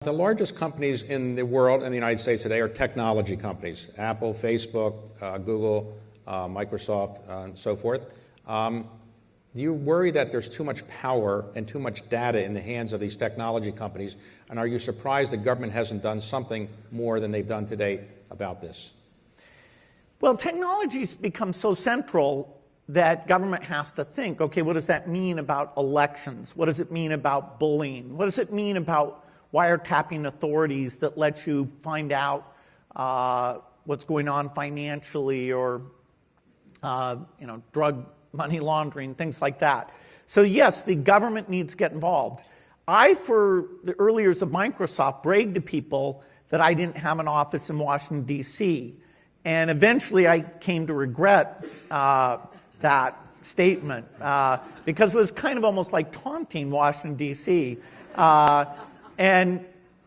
The largest companies in the world, in the United States today, are technology companies. Apple, Facebook, Google, Microsoft, and so forth. Do you worry that there's too much power and too much data in the hands of these technology companies? And are you surprised the government hasn't done something more than they've done today about this? Well, technology's become so central that government has to think, okay, what does that mean about elections? What does it mean about bullying? What does it mean about wiretapping authorities that let you find out what's going on financially or drug money laundering, things like that. So yes, the government needs to get involved. I, for the early years of Microsoft, bragged to people that I didn't have an office in Washington, D.C. And eventually I came to regret that statement because it was kind of almost like taunting Washington, D.C. And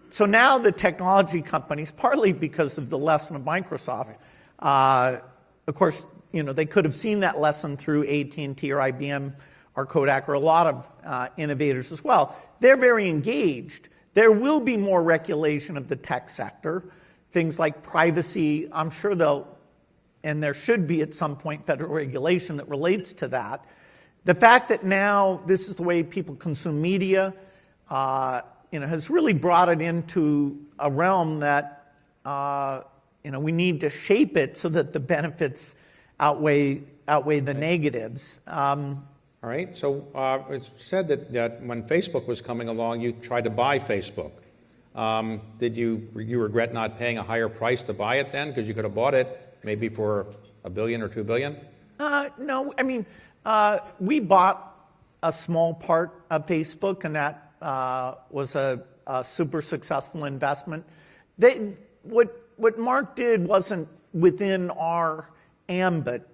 so now the technology companies, partly because of the lesson of Microsoft, of course, they could have seen that lesson through AT&T or IBM or Kodak or a lot of innovators as well. They're very engaged. There will be more regulation of the tech sector, things like privacy. I'm sure and there should be at some point federal regulation that relates to that. The fact that now this is the way people consume media, has really brought it into a realm that we need to shape it so that the benefits outweigh the negatives. All right. So it's said that when Facebook was coming along, you tried to buy Facebook. Did you regret not paying a higher price to buy it then? Because you could have bought it maybe for $1 billion or $2 billion. No. I mean, we bought a small part of Facebook, and that was a super successful investment. What Mark did wasn't within our ambit.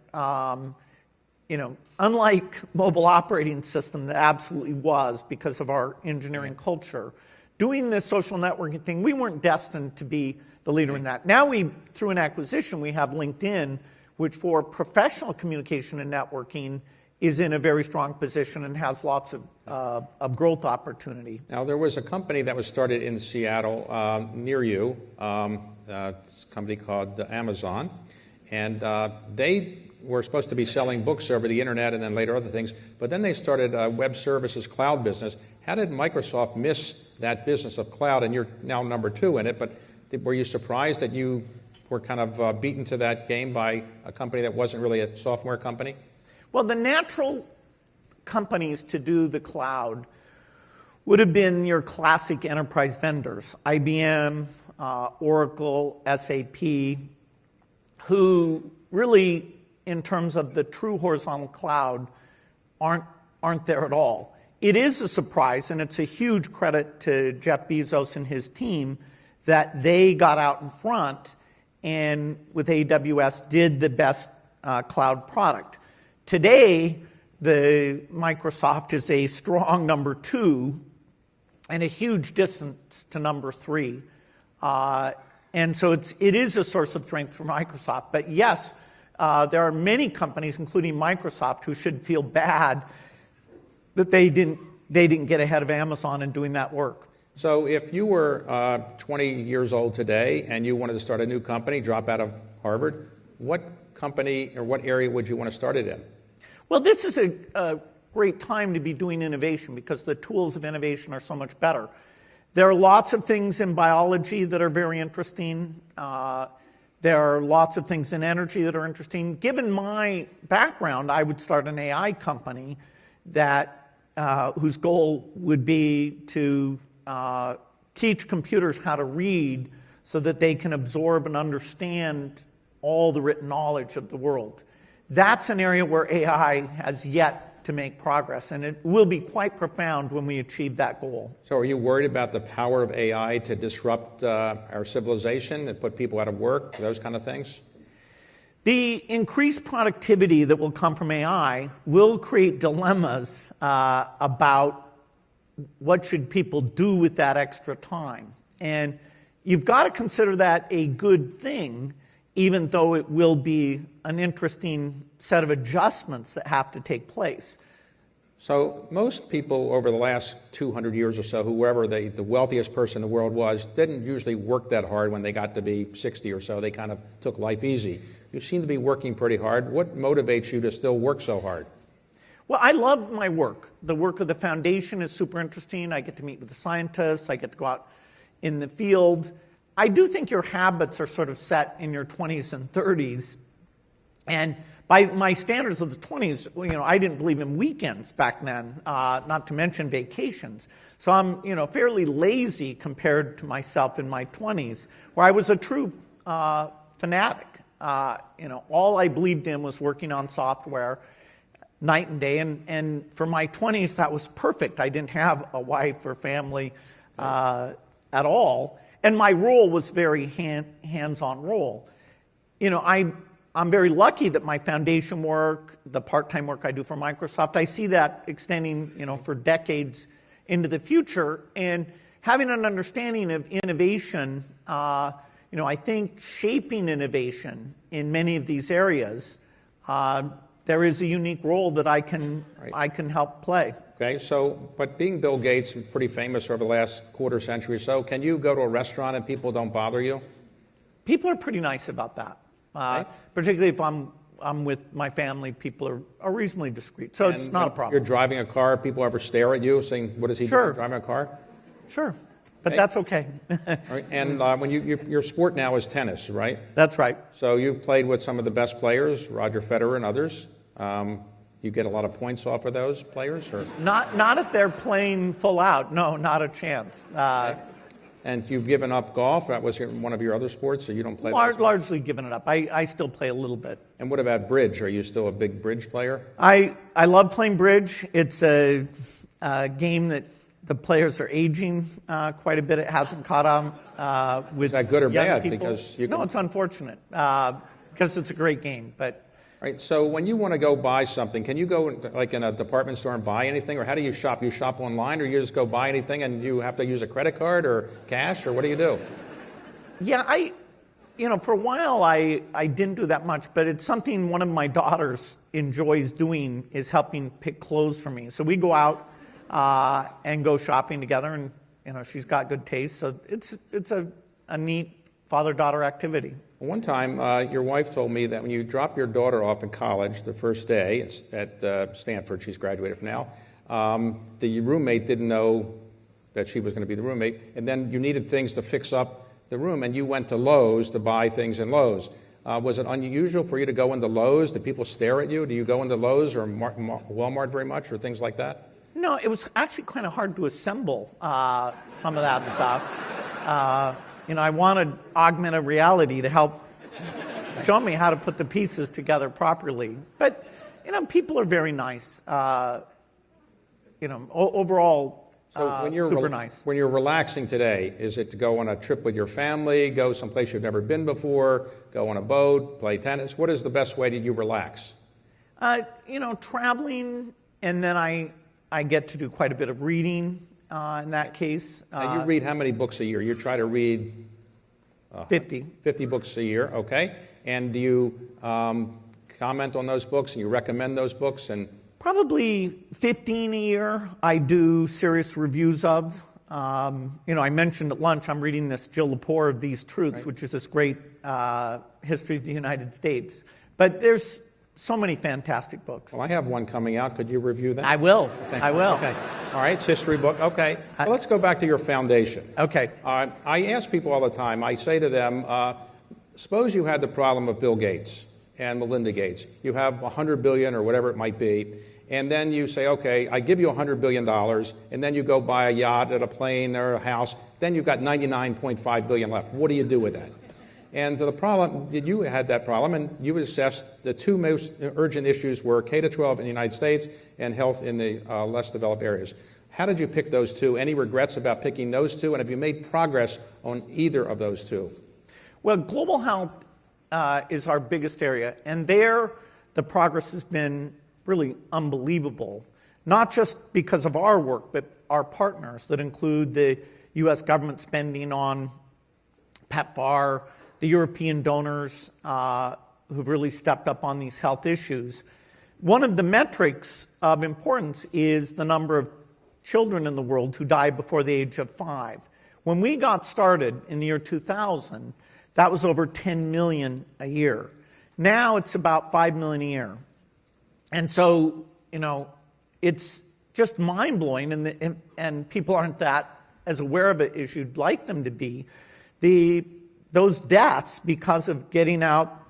Unlike mobile operating system that absolutely was because of our engineering culture, doing this social networking thing, we weren't destined to be the leader in that. Now through an acquisition, we have LinkedIn, which for professional communication and networking is in a very strong position and has lots of growth opportunity. Now, there was a company that was started in Seattle near you, it's a company called Amazon, and they were supposed to be selling books over the internet and then later other things, but then they started a web services cloud business. How did Microsoft miss that business of cloud? And you're now number 2 in it, but were you surprised that you were kind of beaten to that game by a company that wasn't really a software company? Well, the natural companies to do the cloud would have been your classic enterprise vendors, IBM, Oracle, SAP, who really, in terms of the true horizontal cloud, aren't there at all. It is a surprise, and it's a huge credit to Jeff Bezos and his team that they got out in front and with AWS did the best cloud product. Today, Microsoft is a strong number 2 and a huge distance to number 3. And so it is a source of strength for Microsoft. But yes, there are many companies, including Microsoft, who should feel bad that they didn't get ahead of Amazon in doing that work. So if you were 20 years old today and you wanted to start a new company, drop out of Harvard, what company or what area would you want to start it in? Well, this is a great time to be doing innovation because the tools of innovation are so much better. There are lots of things in biology that are very interesting. There are lots of things in energy that are interesting. Given my background, I would start an AI company whose goal would be to teach computers how to read so that they can absorb and understand all the written knowledge of the world. That's an area where AI has yet to make progress, and it will be quite profound when we achieve that goal. So are you worried about the power of AI to disrupt our civilization and put people out of work, those kind of things? The increased productivity that will come from AI will create dilemmas about what should people do with that extra time. And you've got to consider that a good thing, even though it will be an interesting set of adjustments that have to take place. So most people over the last 200 years or so, whoever the wealthiest person in the world was, didn't usually work that hard when they got to be 60 or so. They kind of took life easy. You seem to be working pretty hard. What motivates you to still work so hard? Well, I love my work. The work of the foundation is super interesting. I get to meet with the scientists. I get to go out in the field. I do think your habits are sort of set in your 20s and 30s. And by my standards of the 20s, I didn't believe in weekends back then, not to mention vacations. So I'm, fairly lazy compared to myself in my 20s, where I was a true fanatic. All I believed in was working on software night and day. And for my 20s, that was perfect. I didn't have a wife or family at all. And my role was very hands-on role. I'm very lucky that my foundation work, the part-time work I do for Microsoft, I see that extending, for decades into the future. And having an understanding of innovation, I think shaping innovation in many of these areas, there is a unique role that I can help play. Okay, but being Bill Gates, pretty famous over the last quarter century or so, can you go to a restaurant and people don't bother you? People are pretty nice about that. Particularly if I'm with my family, people are reasonably discreet. So it's not a problem. You're driving a car, people ever stare at you saying, what is he doing, driving a car? Sure, but that's okay. All right. And when your sport now is tennis, right? That's right. So you've played with some of the best players, Roger Federer and others. You get a lot of points off of those players? Or? Not if they're playing full out. No, not a chance. And you've given up golf? That was one of your other sports, so you don't play that? Largely given it up. I still play a little bit. And what about bridge? Are you still a big bridge player? I love playing bridge. It's a game that the players are aging quite a bit. It hasn't caught on with Is that good or bad? people. Because No, it's unfortunate because it's a great game. But right. So when you want to go buy something, can you go like in a department store and buy anything, or how do you shop? You shop online, or you just go buy anything and you have to use a credit card or cash, or what do you do? Yeah, for a while I didn't do that much, but it's something one of my daughters enjoys doing is helping pick clothes for me. So we go out and go shopping together, and she's got good taste, so it's a neat father-daughter activity. One time, your wife told me that when you drop your daughter off in college the first day at Stanford, she's graduated from now, the roommate didn't know that she was going to be the roommate, and then you needed things to fix up the room, and you went to Lowe's to buy things in Lowe's. Was it unusual for you to go into Lowe's? Did people stare at you? Do you go into Lowe's or Walmart very much, or things like that? No, it was actually kind of hard to assemble some of that stuff. I wanted augmented reality to help show me how to put the pieces together properly. But, people are very nice. Overall, super nice. When you're relaxing today, is it to go on a trip with your family, go someplace you've never been before, go on a boat, play tennis? What is the best way that you relax? Traveling, and then I get to do quite a bit of reading in that case. Now you read how many books a year? You try to read 50 books a year, okay. And do you comment on those books and you recommend those books? And probably 15 a year I do serious reviews of. I mentioned at lunch I'm reading this Jill Lepore of These Truths, right, which is this great history of the United States. But there's so many fantastic books. Well, I have one coming out. Could you review that? I will. Okay. I will. Okay. All right, it's a history book. Okay. Well, let's go back to your foundation. Okay. I ask people all the time, I say to them, suppose you had the problem of Bill Gates and Melinda Gates. You have $100 billion or whatever it might be, and then you say, okay, I give you $100 billion, and then you go buy a yacht or a plane or a house, then you've got $99.5 billion left. What do you do with that? And the problem, you had that problem, and you assessed the two most urgent issues were K-12 in the United States and health in the less developed areas. How did you pick those two? Any regrets about picking those two? And have you made progress on either of those two? Well, global health is our biggest area, and there the progress has been really unbelievable, not just because of our work, but our partners that include the U.S. government spending on PEPFAR, the European donors who've really stepped up on these health issues. One of the metrics of importance is the number of children in the world who die before the age of 5. When we got started in the year 2000, that was over 10 million a year. Now it's about 5 million a year. And so, it's just mind-blowing, and people aren't that as aware of it as you'd like them to be. Those deaths, because of getting out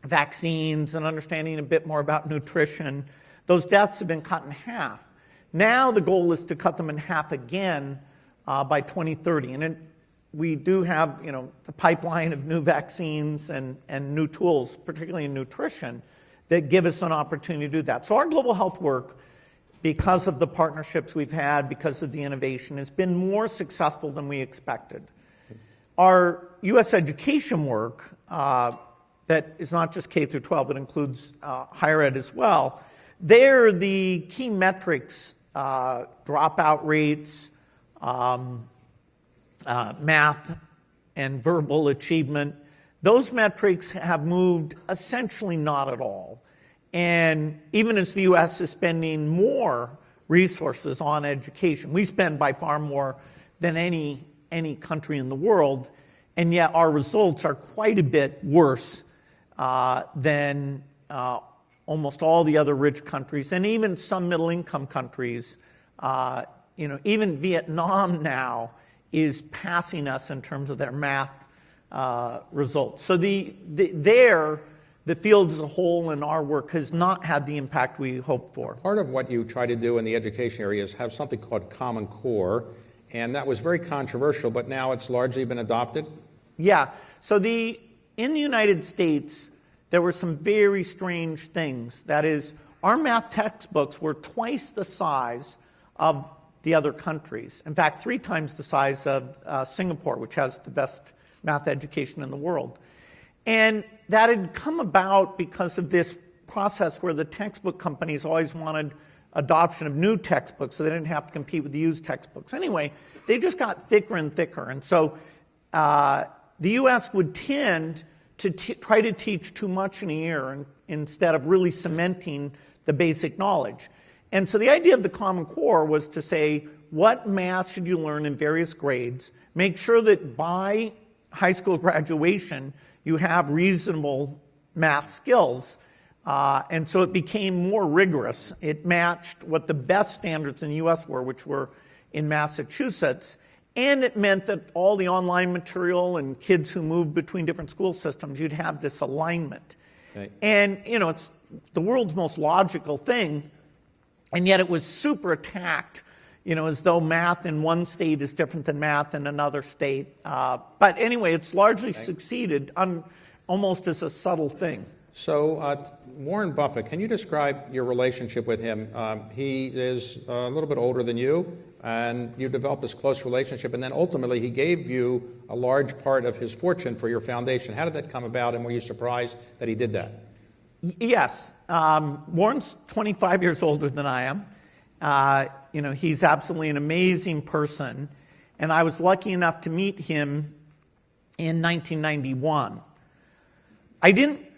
vaccines and understanding a bit more about nutrition, those deaths have been cut in half. Now the goal is to cut them in half again by 2030. And we do have, the pipeline of new vaccines and new tools, particularly in nutrition, that give us an opportunity to do that. So our global health work, because of the partnerships we've had, because of the innovation, has been more successful than we expected. Our U.S. education work, that is not just K through 12, it includes higher ed as well. There, the key metrics, dropout rates, math and verbal achievement, those metrics have moved essentially not at all. And even as the U.S. is spending more resources on education, we spend by far more than any country in the world, and yet our results are quite a bit worse than almost all the other rich countries, and even some middle-income countries. Even Vietnam now is passing us in terms of their math results. So the field as a whole and our work has not had the impact we hoped for. Part of what you try to do in the education area is have something called Common Core, and that was very controversial, but now it's largely been adopted. Yeah. So in the United States, there were some very strange things. That is, our math textbooks were twice the size of the other countries. In fact, 3 times the size of Singapore, which has the best math education in the world. And that had come about because of this process where the textbook companies always wanted adoption of new textbooks so they didn't have to compete with the used textbooks. Anyway, they just got thicker and thicker. And so the U.S. would tend to try to teach too much in a year instead of really cementing the basic knowledge. And so the idea of the Common Core was to say, what math should you learn in various grades? Make sure that by high school graduation, you have reasonable math skills. And so it became more rigorous. It matched what the best standards in the U.S. were, which were in Massachusetts. And it meant that all the online material and kids who moved between different school systems, you'd have this alignment. Right. And, it's the world's most logical thing. And yet it was super attacked, as though math in one state is different than math in another state. But anyway, it's largely succeeded almost as a subtle thing. So Warren Buffett, can you describe your relationship with him? He is a little bit older than you, and you developed this close relationship, and then ultimately he gave you a large part of his fortune for your foundation. How did that come about, and were you surprised that he did that? Yes. Warren's 25 years older than I am. He's absolutely an amazing person, and I was lucky enough to meet him in 1991.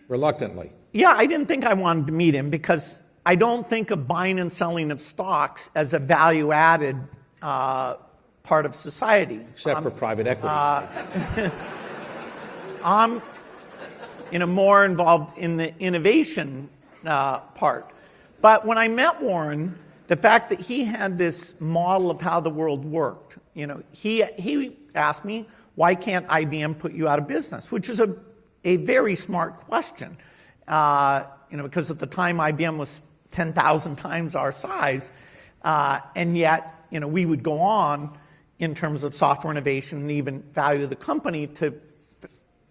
Reluctantly. Yeah, I didn't think I wanted to meet him because I don't think of buying and selling of stocks as a value-added part of society. Except for private equity. I'm more involved in the innovation part. But when I met Warren, the fact that he had this model of how the world worked, he asked me, why can't IBM put you out of business? Which is a very smart question, because at the time IBM was 10,000 times our size, and yet we would go on in terms of software innovation and even value of the company to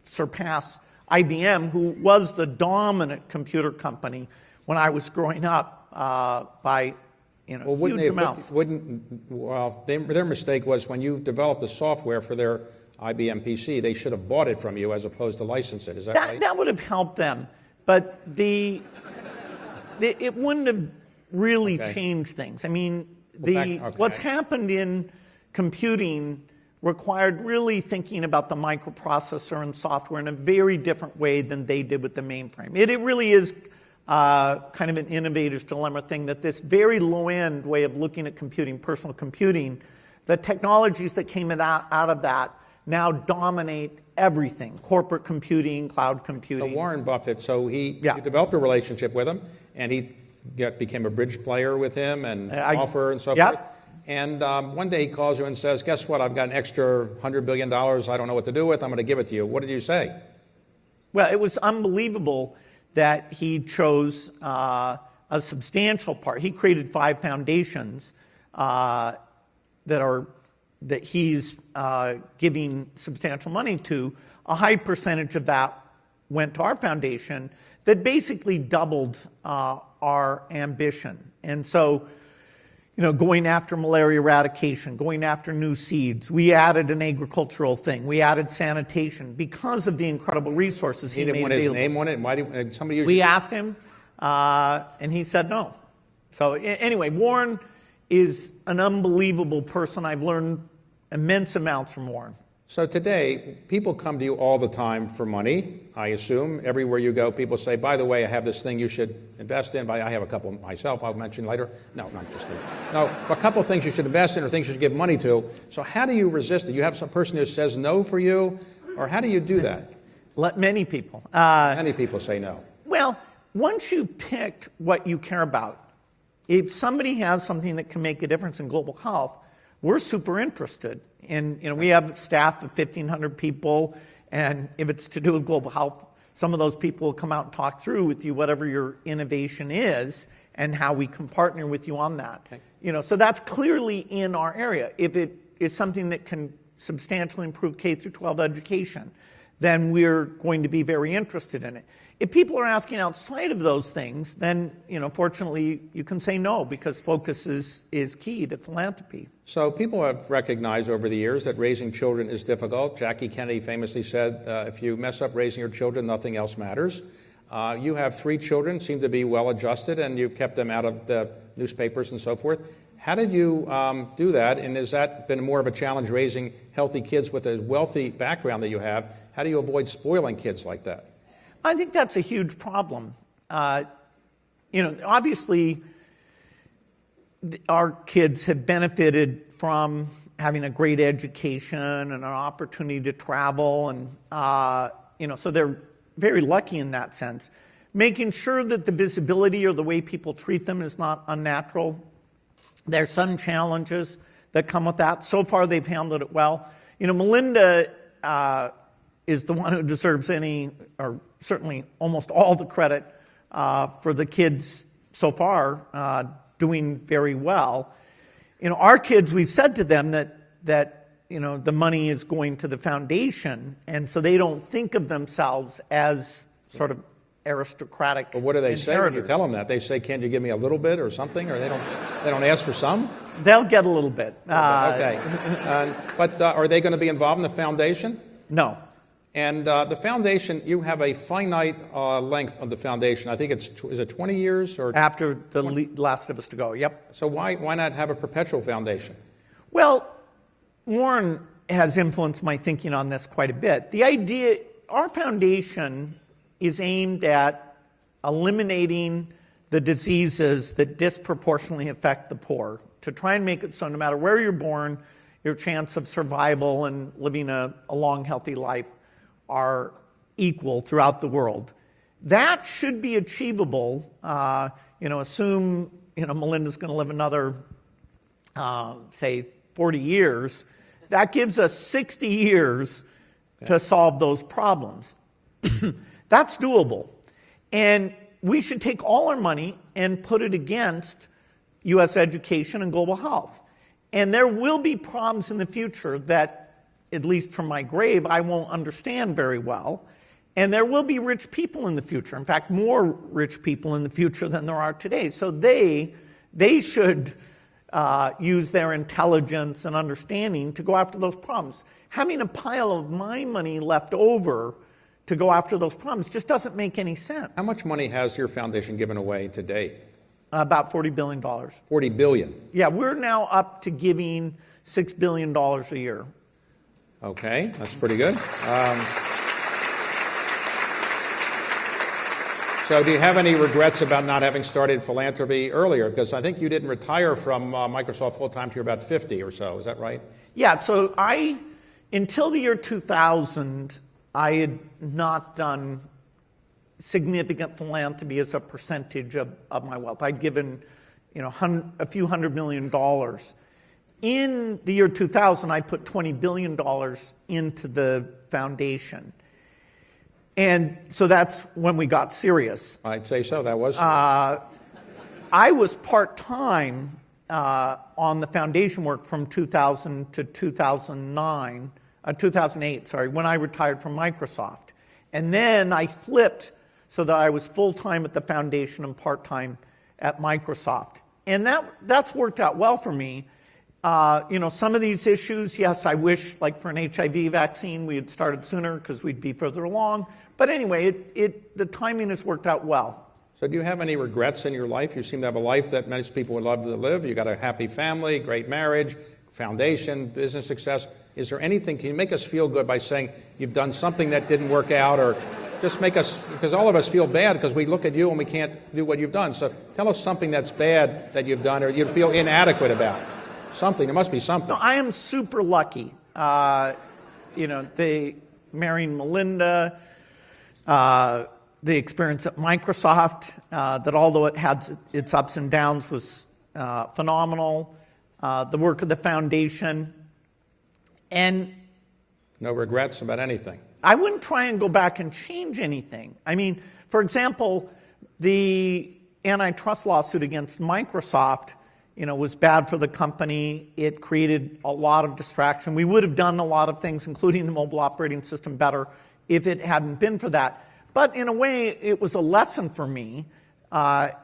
surpass IBM, who was the dominant computer company when I was growing up by huge amounts. Their mistake was when you developed the software for their IBM PC, they should have bought it from you as opposed to license it. Is that right? That would have helped them, but it wouldn't have really changed things. I mean, what's happened in computing required really thinking about the microprocessor and software in a very different way than they did with the mainframe. It really is kind of an innovator's dilemma thing, that this very low-end way of looking at computing, personal computing, the technologies that came out of that now dominate everything, corporate computing, cloud computing. So Warren Buffett, you Yeah. developed a relationship with him, and he became a bridge player with him and offer and so yeah. forth. And one day he calls you and says, guess what, I've got an extra $100 billion, I don't know what to do with, I'm going to give it to you. What did you say? Well, it was unbelievable that he chose a substantial part. He created 5 foundations that he's giving substantial money to. A high percentage of that went to our foundation that basically doubled our ambition. And so, going after malaria eradication, going after new seeds. We added an agricultural thing. We added sanitation because of the incredible resources he He made didn't want his available. name on it? Why did somebody use We asked him, and he said no. So anyway, Warren is an unbelievable person. I've learned immense amounts from Warren. So today, people come to you all the time for money, I assume. Everywhere you go, people say, by the way, I have this thing you should invest in. I have a couple myself I'll mention later. No, I'm just kidding. No, a couple of things you should invest in or things you should give money to. So how do you resist it? You have some person who says no for you? Or how do you do that? Many people. Many people say no. Well, once you've picked what you care about, if somebody has something that can make a difference in global health, we're super interested. And we have staff of 1,500 people, and if it's to do with global health, some of those people will come out and talk through with you whatever your innovation is and how we can partner with you on that. Okay. So that's clearly in our area. If it is something that can substantially improve K through 12 education, then we're going to be very interested in it. If people are asking outside of those things, then, fortunately, you can say no, because focus is key to philanthropy. So people have recognized over the years that raising children is difficult. Jackie Kennedy famously said, if you mess up raising your children, nothing else matters. You have 3 children, seem to be well-adjusted, and you've kept them out of the newspapers and so forth. How did you do that, and has that been more of a challenge raising healthy kids with a wealthy background that you have? How do you avoid spoiling kids like that? I think that's a huge problem. Obviously, our kids have benefited from having a great education and an opportunity to travel, and so they're very lucky in that sense. Making sure that the visibility or the way people treat them is not unnatural. There's some challenges that come with that. So far, they've handled it well. Melinda is the one who deserves any, or certainly almost all the credit for the kids so far doing very well. Our kids, we've said to them that the money is going to the foundation, and so they don't think of themselves as sort of aristocratic. But what do they say when you inheritors. tell them that? They say, "Can't you give me a little bit or something?" Or they don't ask for some? They'll get a little bit. Okay. But are they going to be involved in the foundation? No. And the foundation, you have a finite length of the foundation. I think is it 20 years or After the last of us to go. Yep. so? Why not have a perpetual foundation? Well, Warren has influenced my thinking on this quite a bit. The idea, our foundation is aimed at eliminating the diseases that disproportionately affect the poor, to try and make it so no matter where you're born, your chance of survival and living a long, healthy life are equal throughout the world. That should be achievable. Assume Melinda's going to live another, say, 40 years. That gives us 60 years to solve those problems. That's doable. And we should take all our money and put it against U.S. education and global health. And there will be problems in the future that, at least from my grave, I won't understand very well. And there will be rich people in the future. In fact, more rich people in the future than there are today. So they should use their intelligence and understanding to go after those problems. Having a pile of my money left over to go after those problems just doesn't make any sense. How much money has your foundation given away to date? About $40 billion. $40 billion. Yeah, we're now up to giving $6 billion a year. Okay, that's pretty good. So do you have any regrets about not having started philanthropy earlier? Because I think you didn't retire from Microsoft full-time till you're about 50 or so. Is that right? Yeah, so until the year 2000, I had not done significant philanthropy as a percentage of my wealth. I'd given, a few $100 million. In the year 2000, I put $20 billion into the foundation. And so that's when we got serious. I'd say so. That was. I was part-time on the foundation work from 2000 to 2008, when I retired from Microsoft. And then I flipped so that I was full-time at the foundation and part-time at Microsoft. And that's worked out well for me. Some of these issues, yes, I wish, like for an HIV vaccine, we had started sooner because we'd be further along. But anyway, the timing has worked out well. So do you have any regrets in your life? You seem to have a life that most people would love to live. You got a happy family, great marriage, foundation, business success. Is there anything, can you make us feel good by saying you've done something that didn't work out, or just make us, because all of us feel bad because we look at you and we can't do what you've done. So tell us something that's bad that you've done or you feel inadequate about. Something, there must be something. No, I am super lucky. They marrying Melinda, the experience at Microsoft, that although it had its ups and downs was phenomenal, the work of the foundation, and no regrets about anything. I wouldn't try and go back and change anything. I mean, for example, the antitrust lawsuit against Microsoft, was bad for the company. It created a lot of distraction. We would have done a lot of things, including the mobile operating system, better if it hadn't been for that. But in a way, it was a lesson for me, so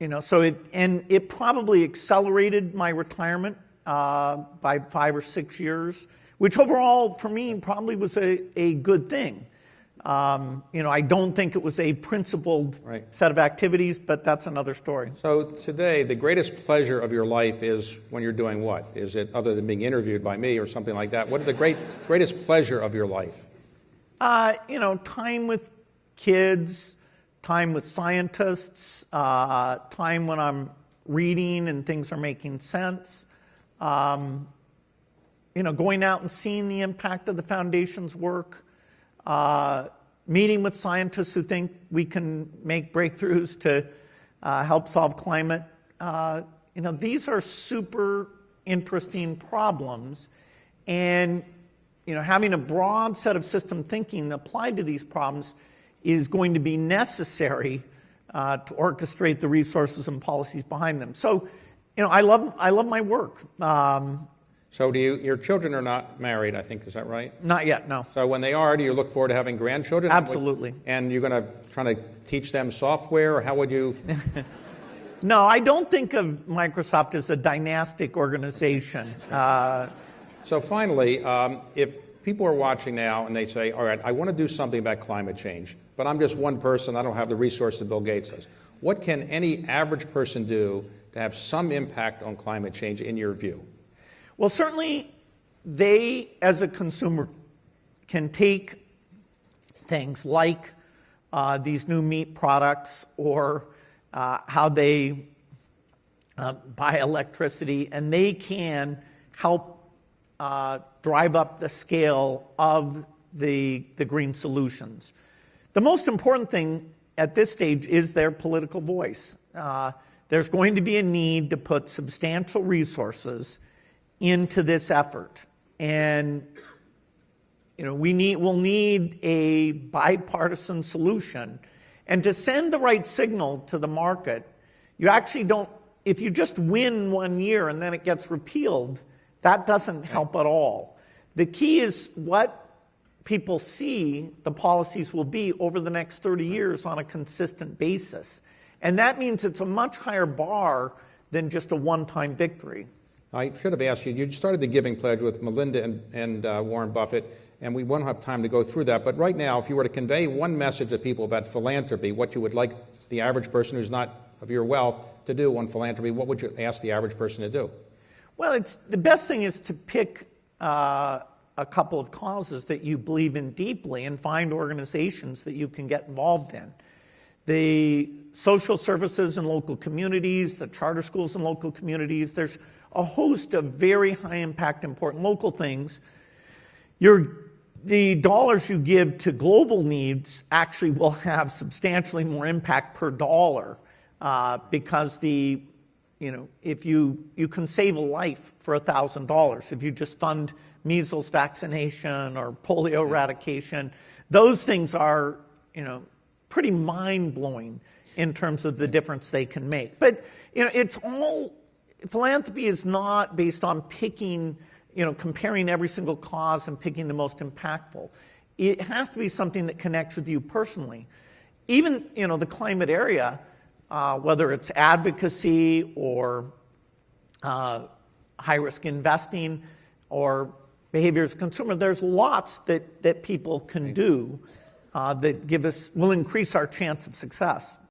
it probably accelerated my retirement by 5 or 6 years, which overall for me probably was a good thing. I don't think it was a principled set of activities, but that's another story. So today, the greatest pleasure of your life is when you're doing what? Is it other than being interviewed by me or something like that? What is the greatest pleasure of your life? Time with kids, time with scientists, time when I'm reading and things are making sense. Going out and seeing the impact of the foundation's work. Meeting with scientists who think we can make breakthroughs to help solve climate. These are super interesting problems, and having a broad set of system thinking applied to these problems is going to be necessary to orchestrate the resources and policies behind them. So, I love my work. So your children are not married, I think, is that right? Not yet, no. So when they are, do you look forward to having grandchildren? Absolutely. And you're going to try to teach them software, or how would you? No, I don't think of Microsoft as a dynastic organization. So finally, if people are watching now and they say, all right, I want to do something about climate change, but I'm just one person, I don't have the resources Bill Gates does. What can any average person do to have some impact on climate change in your view? Well, certainly they, as a consumer, can take things like these new meat products or how they buy electricity, and they can help drive up the scale of the green solutions. The most important thing at this stage is their political voice. There's going to be a need to put substantial resources into this effort, and we'll need a bipartisan solution. And to send the right signal to the market, you actually don't. If you just win 1 year and then it gets repealed, that doesn't help at all. The key is what people see the policies will be over the next 30 years on a consistent basis, and that means it's a much higher bar than just a one-time victory. I should have asked you, you started the Giving Pledge with Melinda and Warren Buffett, and we won't have time to go through that. But right now, if you were to convey one message to people about philanthropy, what you would like the average person who's not of your wealth to do on philanthropy, what would you ask the average person to do? Well, the best thing is to pick a a couple of causes that you believe in deeply and find organizations that you can get involved in. The social services in local communities, the charter schools in local communities, there's a host of very high impact, important local things. The dollars you give to global needs actually will have substantially more impact per dollar because if you can save a life for $1,000 if you just fund measles vaccination or polio eradication. Those things are, pretty mind-blowing in terms of the difference they can make. But, philanthropy is not based on picking, comparing every single cause and picking the most impactful. It has to be something that connects with you personally. Even, the climate area, whether it's advocacy or high-risk investing or behavior as a consumer, there's lots that people can do that will increase our chance of success.